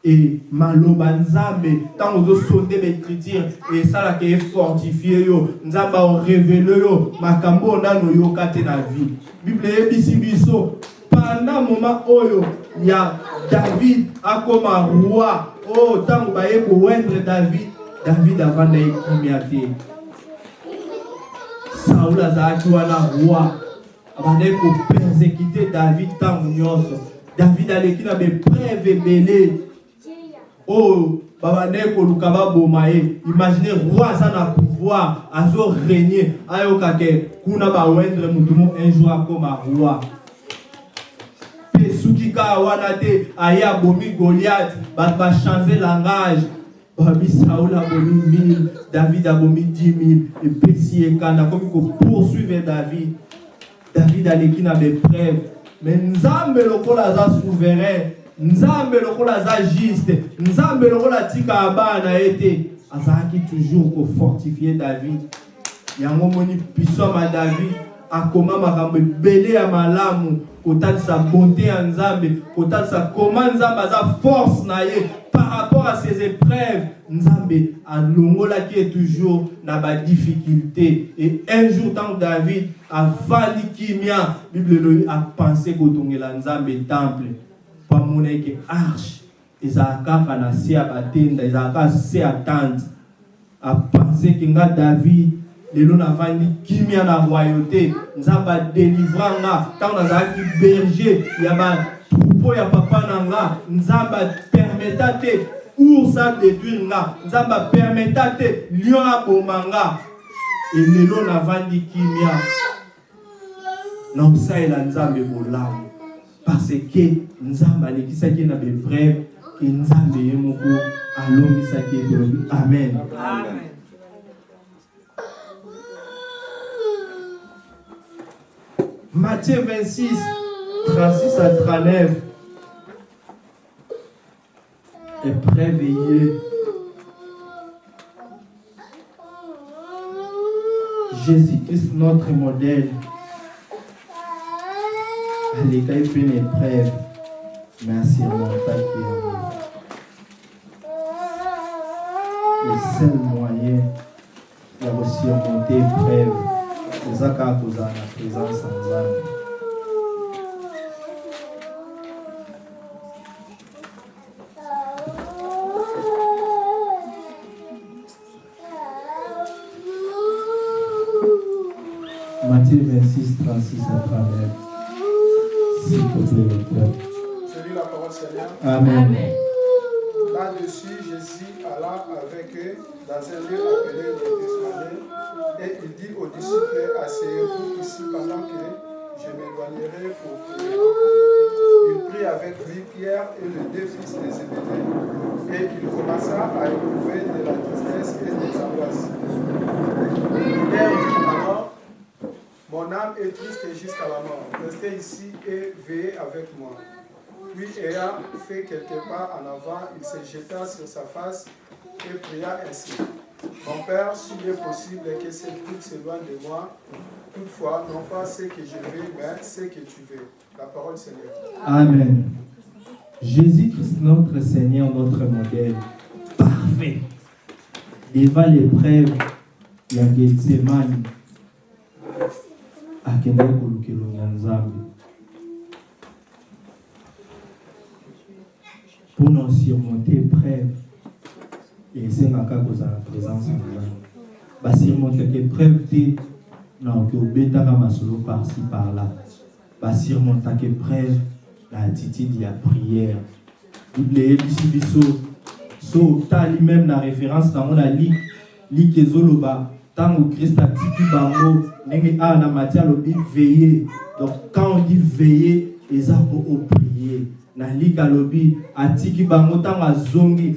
et maloba nzambe tant aux sonder mes écritures et ça là qui est fortifié yo nzamba on révèle yo makambo na no yo kate na vie Bible ebisi biso pendant moment oyo ya David a comme roi. Oh, tant que vous pour wendre David avant d'être Saoul azaki wana roi. Abandé pour persécuter David tant que David allait qui na preuve belé. Oh, babane ko lukaba bomaye. Imaginez roi ça na pouvoir, azo régner. Ayo kake kuna ba wendre mutumo un jour comme roi. Sukika wanate aya bomi Goliath va changer langage. Babi Saoul a bomi 1000, David a bomi 10 000 et Pessi et Kana comme il poursuivre David. David a l'équipe na preuve. Mais Nzambe lokola za souverain, Nzambe lokola za juste, Nzambe lokola tika abana été azaki toujours pour fortifier David. Yango moni puissant ma David a comment makambe belé à malamu. Kotal sa bonté en Nzambe, kotal sa comment Nzambe a sa force naie par rapport à ses épreuves. Nzambe a longola qui est toujours dans la difficulté. Et un jour, tant que David a vali kimia, Bible a pensé que la Nzambe temple, pas mon que arche, et ça a na se à batenda, et ça a se attendre, a pensé que David les gens n'avaient kimia na royauté, Nzamba délivranga, tant nazaki berger, il y a troupeau ya papa nanga, Nzamba permettate ours à détruire nga, Nzamba permettate lion à bomanga, et les gens n'avaient kimia. Non ça est la Nzamba volam, parce que Nzamba ne qui s'aki na bebrève, que Nzamba yemoko alongi s'aki est Amen. Amen. Matthieu 26, 36 à 39. Épreuve veillée. Jésus-Christ, notre modèle. Allez, quand il fait une épreuve, merci à mon Père qui est amour. Le seul moyen ya surmonter épreuve eza kaka kozala na présence ya Nzambe. Matthieu 26, 36 à travers. S'il te plaît, le frère. Je lis la parole Seigneur. Amen. Là-dessus, Jésus alla avec eux dans un lieu appelé Gethsemane et il dit aux disciples, asseyez-vous ici pendant que je m'éloignerai pour prier. Il prit avec lui Pierre et les deux fils de Zébédée et il commença à éprouver de la tristesse et des angoisses. Il leur dit alors, mon âme est triste jusqu'à la mort. Restez ici et veillez avec moi. Puis, ayant fait quelques pas en avant, il se jeta sur sa face et pria ainsi. Mon Père, s'il est possible que cette coupe s'éloigne de moi, toutefois, non pas ce que je veux, mais ce que tu veux. La parole Seigneur. Amen. Jésus-Christ, notre Seigneur, notre modèle, parfait. Devant l'épreuve, il y a Gethsemane. Akende kulukelo Nzambe. Pour nous surmonter l'épreuve, et c'est la présence de Nzambe. Bah surmonter l'épreuve, non que obéta kama solo par-ci par-là. Bah surmonter l'épreuve, l'attitude de la prière. Bible biso so tali même la référence dans la li kezoloba. Tant que Christ a dit bango nenge a na matière lobi veiller. Donc quand on dit veiller, les arbres au prier. Na lika lobi atiki bango tant azongi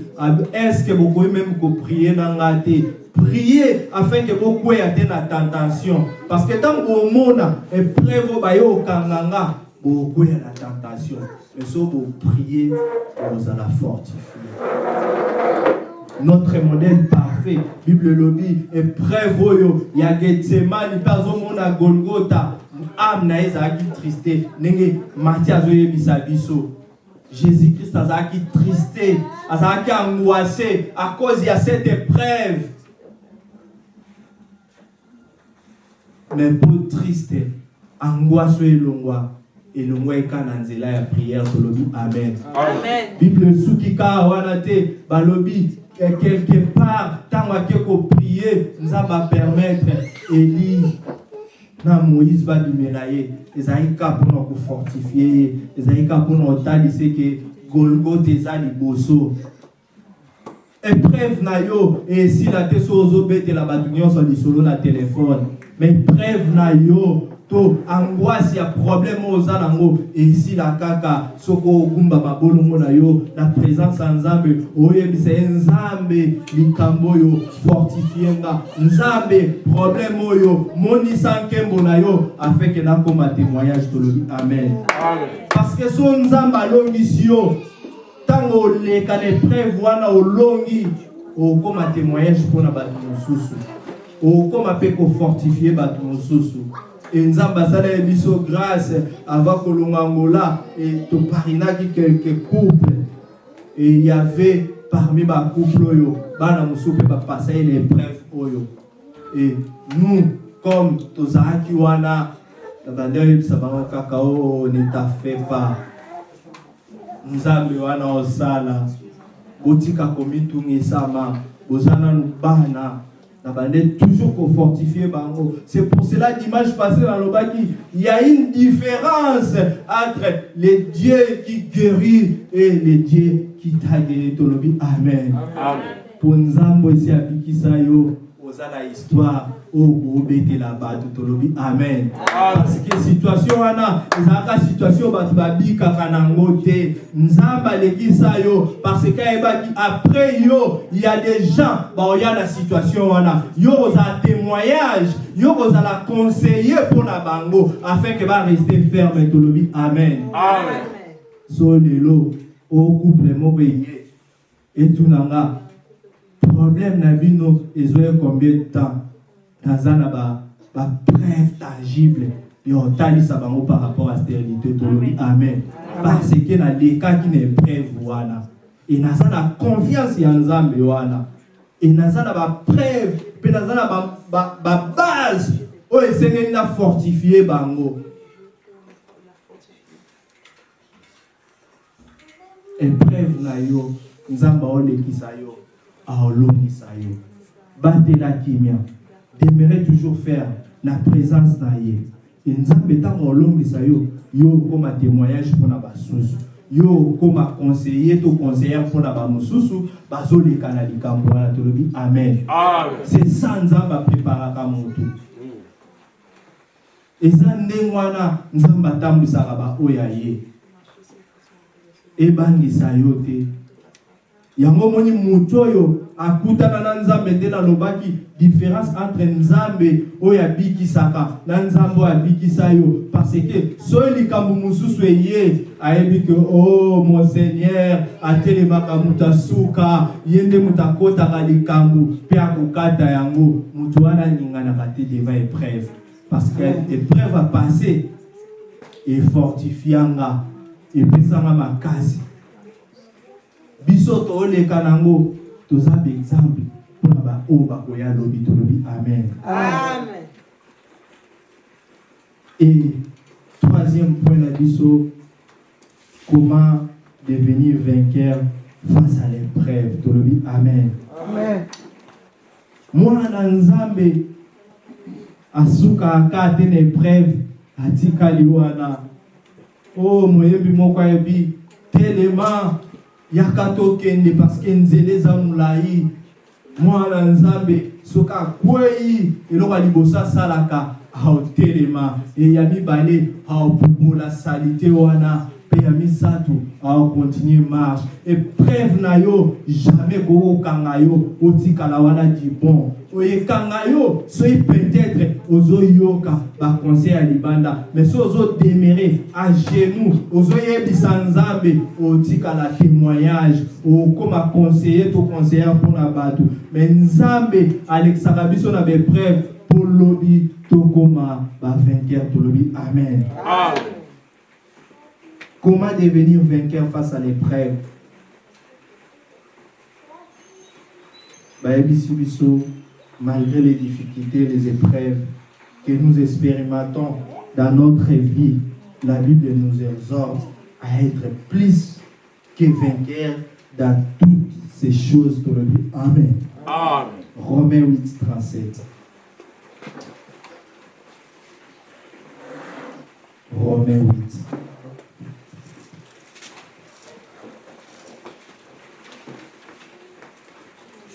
est-ce que vous pouvez même prier dans la tête? Prier afin que vous puissiez atteindre la tentation. Parce que tant que vous mona et prévo bayo kanganga vous pouvez la tentation. Mais si vous priez, vous allez fortifier. Notre modèle parfait, Bible lobby, et prévoyo, il y a Gethsemane, pas au monde à Golgotha, âme na ezaki triste, nenge Matthias oyebisa biso. Jésus-Christ azaki triste, azaki angoissé à cause de cette épreuve. Mais pour triste, angoisse elongwa, elongwa ekananzela ya prière tolobi amen. Amen. Bible soukika wanate balobi quelque part, tant qu'on prier, nous va permettre Élie, na Moïse va dimelayer, les aïka pour nous fortifier, les aïka pour nous talisser que Golgotha ezali bosso. Épreuve na yo, et si la te sozo bete la batunion sur le solo na téléphone, mais épreuve na yo, to angoisse ya problème aux alango et ici la kaka soko gumba mabolongo na yo la présence Nzambe oyebisa Nzambe likambo yo fortifienga Nzambe problème oyo monisa nkembo na yo afin que na koma témoignage to le amen. Parce que son Nzambe alongisi yo tango leka l'épreuve wana olongi o koma témoignage pona batu mosusu o koma pe ko fortifier batu mosusu. Et nous avons biso grâce avant que l'on Angola et to parinaki quelques couples et il y avait parmi les couples bana musupe ba passer l'épreuve oyo et nous comme tozaki wana bandeur sabanga kakao ne t'a fait pas nzambe wana osala botika komitungi sama bozana nubana toujours pour fortifier bango. C'est pour cela dimanche passé dans le baki, il y a une différence entre les dieux qui guérit et les dieux qui t'a guéri. Amen. Amen. Pour Nzambo ici à Bikisayo, la histoire au bete là-bas tout amen. Parce que situation wana ezaka situation batu babika kanangote nzamba lekisa yo parce que après yo il y a des gens ba oya la situation wana yo za témoignage yo za la conseiller pour la bango afin que va rester ferme tout amen. Amen. So lelo au couple mobeye et tout nanga problème na bino ezoye combien de temps dans un preuve tangible et on talise bango par rapport à stérilité tolobi amen parce que na les cas qui ne preuve wana et na ça la confiance en Nzambe wana Et nazana ba preuve, pe nazana ba base, o esengeli na fortifier bango. Épreuve na yo, nzamba olekisa yo, aolongisa yo. Batela kimia, demeurez toujours faire la présence na ye. Et nzambe tango olongisa yo, yo comme témoignage pour na basusu. Yo comme conseiller to conseillère pour na ba mususu, bazoleka na likambo na tolobi amen. C'est ça nzamba préparaka moto. Eza ndengwana nzamba tambisaka ba oya ye. Ebangisa yo te. Yango moni mutu oyo akutana na nzambe te na lobaki différence entre nzambe oyo abikisaka na nzambe oyo abikisa yo parce que soki likambo mosusu eye ayebi ke oh mon Seigneur atelemaka mutu asuka ye nde mutu akotaka likambo mpe akokata yango mutu wana aninganaka te devant épreuve parce que épreuve a passé et fortifianga epesanga makasi biso toleka nango toza exemple pour ba o ba koya lobi tolobi amen. Amen. Et troisième point la biso, comment devenir vainqueur face à l'épreuve tolobi amen. Amen. Moi na nzambe asuka akate na épreuve atikali wana oh moyebi moko yebi tellement yakato kende parce que nzele za mulai mwana nzambe soka kwei eloko libosa salaka aotelema e ya mibale aopumula salite wana pe ya misato aokontinue marche épreuve na yo jamais kokanga yo otikala wana di bon oyekanga yo soki peut-être ozoyoka baconseil ya libanda mais so ozodemere à genoux ozoyebisa nzambe otikala témoignage okoma conseiller to conseillère mpona bato mais nzambe alekisaka biso na baépreuve po lobi tokoma bavainqueur tolobi amen. Amen. Comment devenir vainqueur face à l'épreuve? Baebisi biso, malgré les difficultés, les épreuves que nous expérimentons dans notre vie, la Bible nous exhorte à être plus que vainqueurs dans toutes ces choses. Amen. Amen. Romains 8, 37. Romains 8.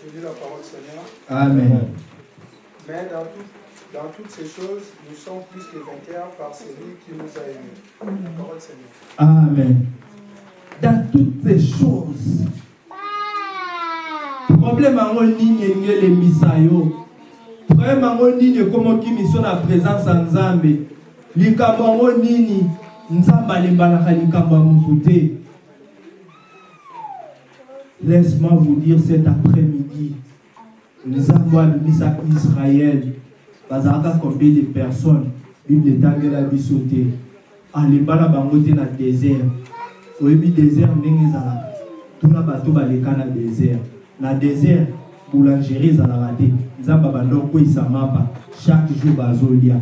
Je lis la parole Seigneur. Amen. Mais dans toutes ces choses, nous sommes plus que vainqueurs par celui qui nous a aimés. La parole Seigneur. Amen. Dans toutes ces choses, problème en ligne les misayo. Problème en ligne comme qui mission la présence en Zambé. Likambo en ligne, nzamba lembalaka likambo mutute. Laisse-moi vous dire cet après-midi, nous avons mis à Israël, bazaka combien de personnes, Bible tangela bisoté, alembala bangote na désert, oyebi désert ndenge zala, tuna bato baleka na désert, na désert boulangerie zala raté, nzamba bandoko isamapa, chaque jour bazolia.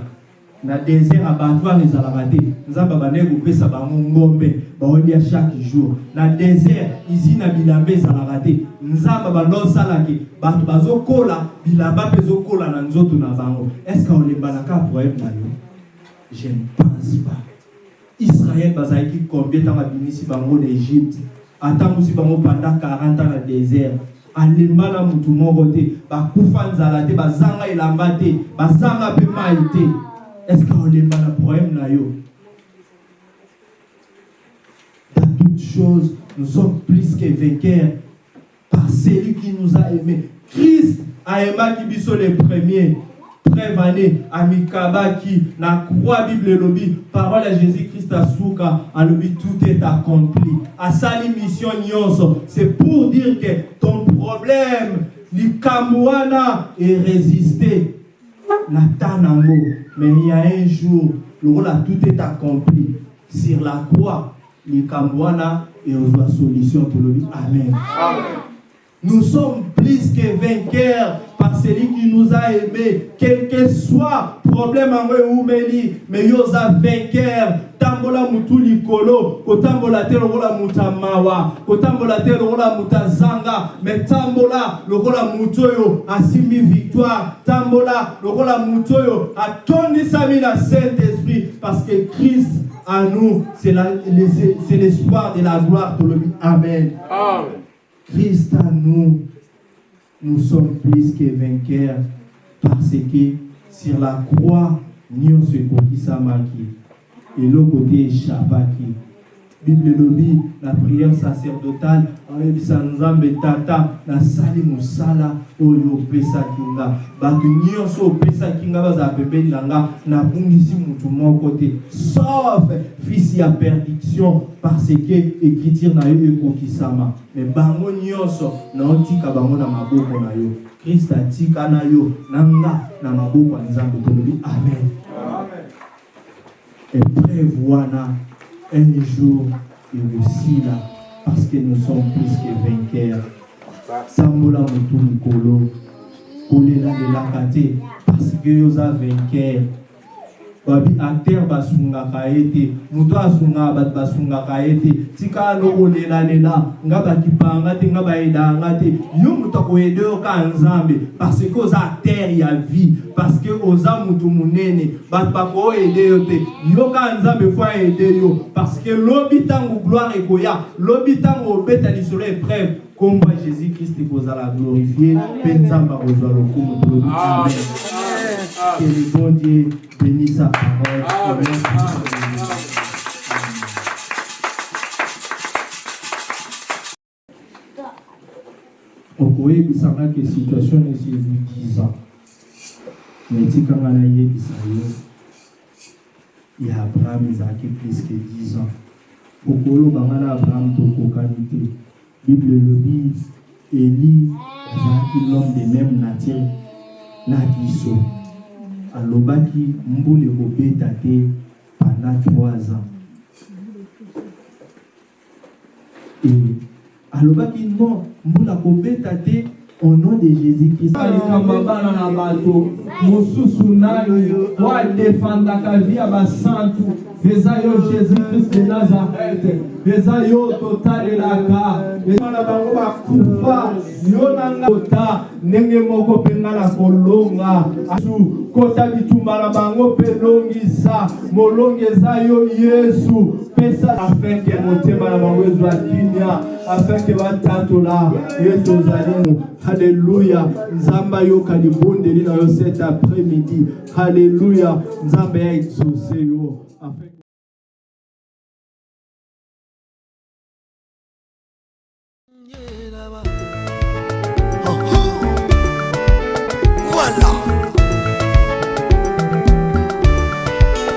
Na désert abattoir ezala raté, nzamba bandeko pesa bango ngombe, baolia chaque jour. Na désert izina bilambe ezala raté, nzamba bando salaki, bato bazokola bilamba pezokola na nzoto na bango. Est-ce qu'on les balaka problème na yo? Je ne pense pas. Israël bazaki combien temps abinisi bango d'Égypte? Atamusi bango pendant 40 ans na désert. Alemana mutu moko te, bakufa nzala te, bazanga elamba te, bazanga pe mai te. Est-ce qu'on a un problème là? Dans toutes choses, nous sommes plus que vainqueurs par celui qui nous a aimés. Christ a aimé qui biso les premiers. Prévané, Amikaba qui na croix Bible lobby, parole à Jésus-Christ à Souka, à lobby tout est accompli. À sa mission nyonso, c'est pour dire que ton problème, l'Ikamouana est résisté. Natanango, mais il y a un jour, le rôle tout est accompli. Sur la croix, les Kambouana et aux solutions pour le Amen. Amen. Nous sommes plus que vainqueurs par celui qui nous a aimés. Quel que soit problème en ou meli, mais nous sommes vainqueurs. Tambola mutu likolo, kotambola te lokola muta mawa, kotambola te lokola muta zanga, mais tambola lokola mutoyo asimi victoire, tambola lokola mutoyo atondisami na Saint-Esprit, parce que Christ à nous, c'est l'espoir de la gloire de l'homme. Amen. Amen. Christ à nous, nous sommes plus que vainqueurs, parce que sur la croix, nous sommes samaki. Et l'autre côté est Shabaki. Bible lobby, la prière sacerdotale, en Nzambe tata, la sali musala, oyo pesa kinga. Batu nyonso pesa kinga baza pepe nanga, na bungisi mutu mon côté. Sauf fils ya perdition, parce que écriture na yo ekokisama. Mais bango nyonso, na otika bango na maboko na yo. Christ atika na yo, nanga na maboko ya Nzambe tolobi. Amen. Et prévoit un jour et aussi là, parce que nous sommes plus que vainqueurs. Sambola mutu kolo, kolela de la kate, parce que nous sommes vainqueurs. Babi acteur basunga kaete, mutu asunga bat basunga kaete, tika loko lela ngaba kipanga te ngaba eda ngate, yo mutu ko ede ka Nzambe, parce que aux acteurs ya vie, parce que aux mutu munene, bat ba ko ede yo te, yo ka Nzambe fo ede yo, parce que l'obitango gloire ekoya, l'obitango beta li sur épreuve, comme Jésus-Christ vous a glorifié, Penzamba vous a le Amen. Que le bon Dieu bénisse sa parole. Amen. Au Koé, il semble que la situation est sur 10 ans. Mais si quand on a eu il y a Abraham, Isaac plus que 10 ans. Au Koé, on a Abraham de qualité. Bible le dit, Élie, l'homme de même nature, n'a dit alobaki mbule kobeta te pendant 3 ans. Et alobaki non, mbula kobeta te au nom de Jésus-Christ. Alikambabana na bato mususu nayo wa defendaka via basantu beza yo Jésus-Christ de Nazareth beza yo total la ka na bango bakufa yo nanga kota ndenge moko penga la kolonga asu kota bitumba na bango pelongisa molongeza yo Yesu pesa afin que motema na bango ezwa kinya afin que batatola Yesu zalino. Alléluia. Nzamba yo kalibondeli na yo cet après-midi. Alléluia. Nzamba ya exaucé yo. Voilà.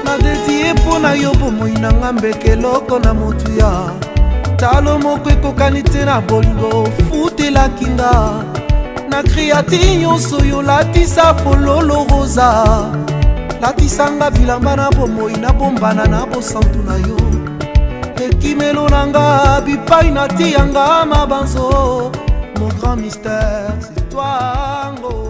Na dédié pona yo bomoi na ngambe keloko na motuya. Talo moko ekokani te na bolingo futela kinga na kriati nyonso yo latisa fololo rosa latisanga bilamba na bomoi na bombana na bosantu na yo ekimelo nanga bipai na tiyanga mabanzo mon grand mystère c'est toi ngo